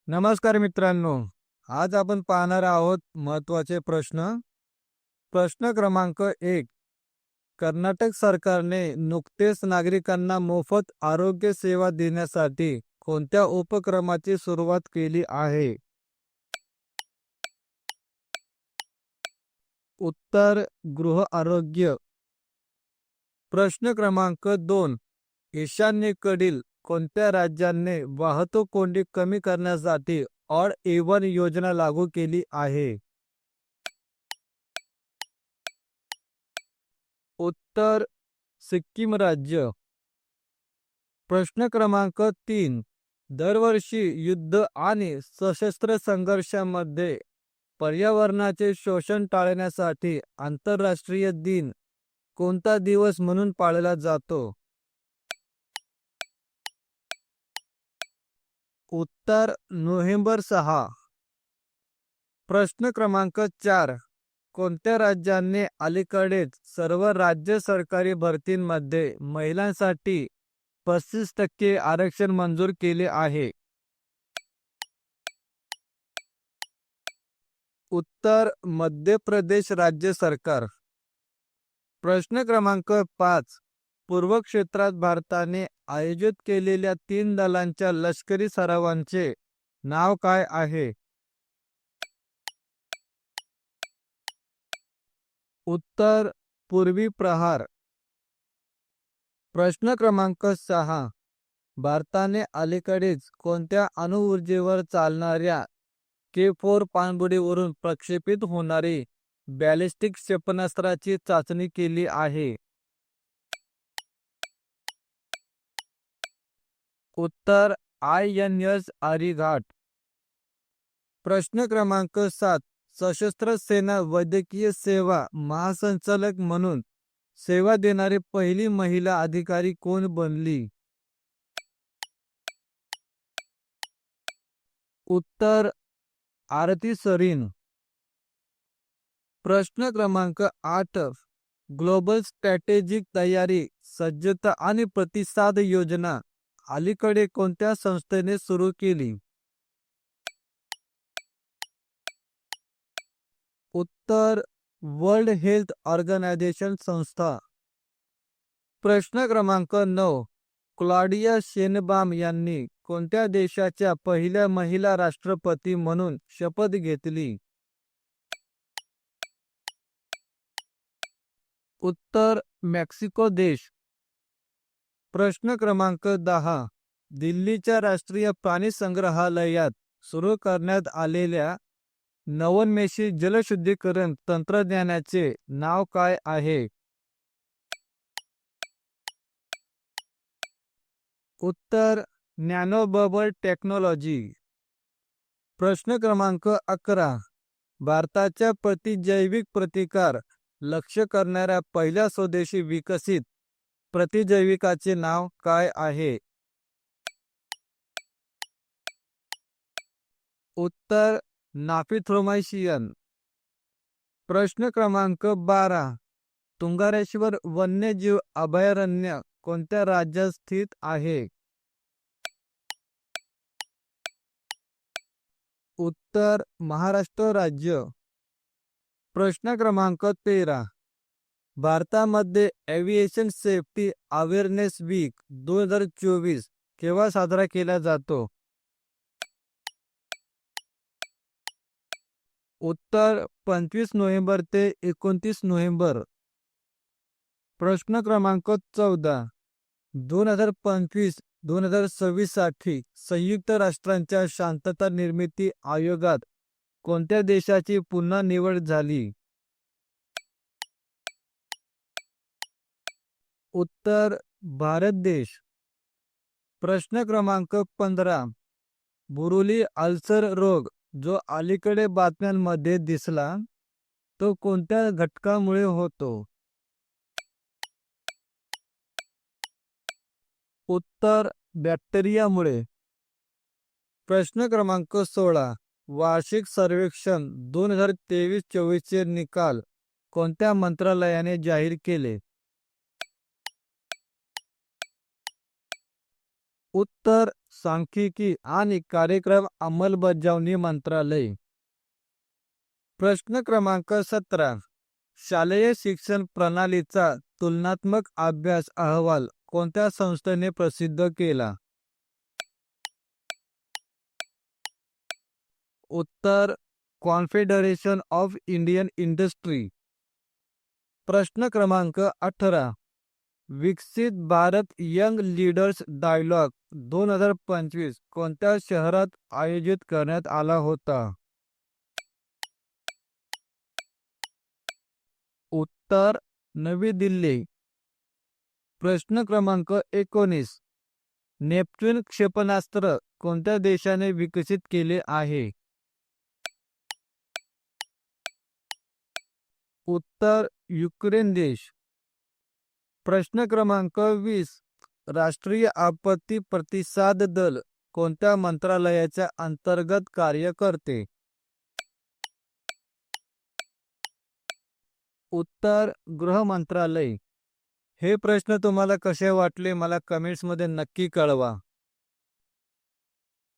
नमस्कार मित्रांनो. आज आपण पाहणार आहोत महत्त्वाचे प्रश्न. प्रश्न क्रमांक 1. कर्नाटक सरकारने नुकतेच नागरिकांना मोफत आरोग्य सेवा देण्यासाठी कोणत्या उपक्रमाची सुरुवात केली आहे? उत्तर गृह आरोग्य. प्रश्न क्रमांक 2. ईशान्येकडील कोणत्या राज्याने वाहतूक कोंडी कमी करण्यासाठी ऑड इव्हन योजना लागू केली आहे? उत्तर सिक्कीम राज्य. प्रश्न क्रमांक 3. दरवर्षी युद्ध आणि सशस्त्र संघर्षामध्ये पर्यावरणाचे शोषण टाळण्यासाठी आंतरराष्ट्रीय दिन कोणता दिवस म्हणून पाळला जातो? उत्तर नोव्हेंबर 6. प्रश्न क्रमांक 4. कोणत्या राज्याने अलीकडेच सर्व राज्य सरकारी भरतींमध्ये महिलांसाठी 35% आरक्षण मंजूर केले आहे? उत्तर मध्य प्रदेश राज्य सरकार. प्रश्न क्रमांक 5. पूर्व क्षेत्रात भारताने आयोजित केलेल्या 3 दलांच्या लष्करी सरावांचे नाव काय आहे? उत्तर पूर्वी प्रहार. प्रश्न क्रमांक 6. भारताने अलीकडेच कोणत्या अणुऊर्जेवर चालणाऱ्या K4 पाणबुडीवरून प्रक्षेपित होणारी बॅलिस्टिक क्षेपणास्त्राची चाचणी केली आहे? उत्तर INS आर्यघाट. प्रश्न क्रमांक 7. सशस्त्र सेना वैद्यकीय सेवा महासंचालक म्हणून सेवा देणारी पहिली महिला अधिकारी कोण बनली? उत्तर आरती सरीन. प्रश्न क्रमांक 8. ग्लोबल स्ट्रॅटेजिक तयारी, सज्जता आणि प्रतिसाद योजना अलीकडे कोणत्या संस्थेने सुरू केली? उत्तर वर्ल्ड हेल्थ ऑर्गनायझेशन संस्था. प्रश्न क्रमांक 9. क्लॉडिया शेनबाम यांनी कोणत्या देशाच्या पहिल्या महिला राष्ट्रपती म्हणून शपथ घेतली? उत्तर मेक्सिको देश. प्रश्न क्रमांक 10. दिल्लीच्या राष्ट्रीय प्राणी संग्रहालयात सुरू करण्यात आलेल्या नवोन्मेषी जलशुद्धीकरण तंत्रज्ञानाचे नाव काय आहे? उत्तर नॅनो बबल टेक्नॉलॉजी. प्रश्न क्रमांक 11. भारताच्या प्रतिजैविक प्रतिकार लक्ष्य करणाऱ्या पहिल्या स्वदेशी विकसित प्रतिजैविकाचे नाव काय आहे? उत्तर नाफिथ्रोमायसिन. प्रश्न क्रमांक 12. तुंगारेश्वर वन्यजीव अभयारण्य कोणत्या राज्यात स्थित आहे? उत्तर महाराष्ट्र राज्य. प्रश्न क्रमांक 13. भारतामध्ये एव्हिएशन सेफ्टी अवेअरनेस वीक 2024 केव्हा साजरा केला जातो? उत्तर 25 नोव्हेंबर ते 29 नोव्हेंबर. प्रश्न क्रमांक 14. 2025-2026 साठी संयुक्त राष्ट्रांच्या शांतता निर्मिती आयोगात कोणत्या देशाची पुन्हा निवड झाली? उत्तर भारत देश. प्रश्न क्रमांक 15. बुरुली अल्सर रोग जो अलीकडे बातम्यांमध्ये दिसला तो कोणत्या घटकामुळे होतो? उत्तर बॅक्टेरियामुळे. प्रश्न क्रमांक 16. वार्षिक सर्वेक्षण 2023-24 चे निकाल कोणत्या मंत्रालयाने जाहीर केले? उत्तर सांख्यिकी आणि कार्यक्रम अंमलबजावणी मंत्रालय. प्रश्न क्रमांक 17. शालेय शिक्षण प्रणालीचा तुलनात्मक अभ्यास अहवाल कोणत्या संस्थेने प्रसिद्ध केला? उत्तर कॉन्फेडरेशन ऑफ इंडियन इंडस्ट्री. प्रश्न क्रमांक 18. विकसित भारत यंग लीडर्स डायलॉग 2025 कोणत्या शहरात आयोजित करण्यात आला होता? उत्तर नवी दिल्ली. प्रश्न क्रमांक 19. नेपच्यून क्षेपणास्त्र कोणत्या देशाने विकसित केले आहे? उत्तर युक्रेन देश. प्रश्न क्रमांक 20. राष्ट्रीय आपत्ती प्रतिसाद दल कोणत्या मंत्रालयाच्या अंतर्गत कार्य करते? उत्तर गृह मंत्रालय. हे प्रश्न तुम्हाला कसे वाटले मला कमेंट्समध्ये नक्की कळवा.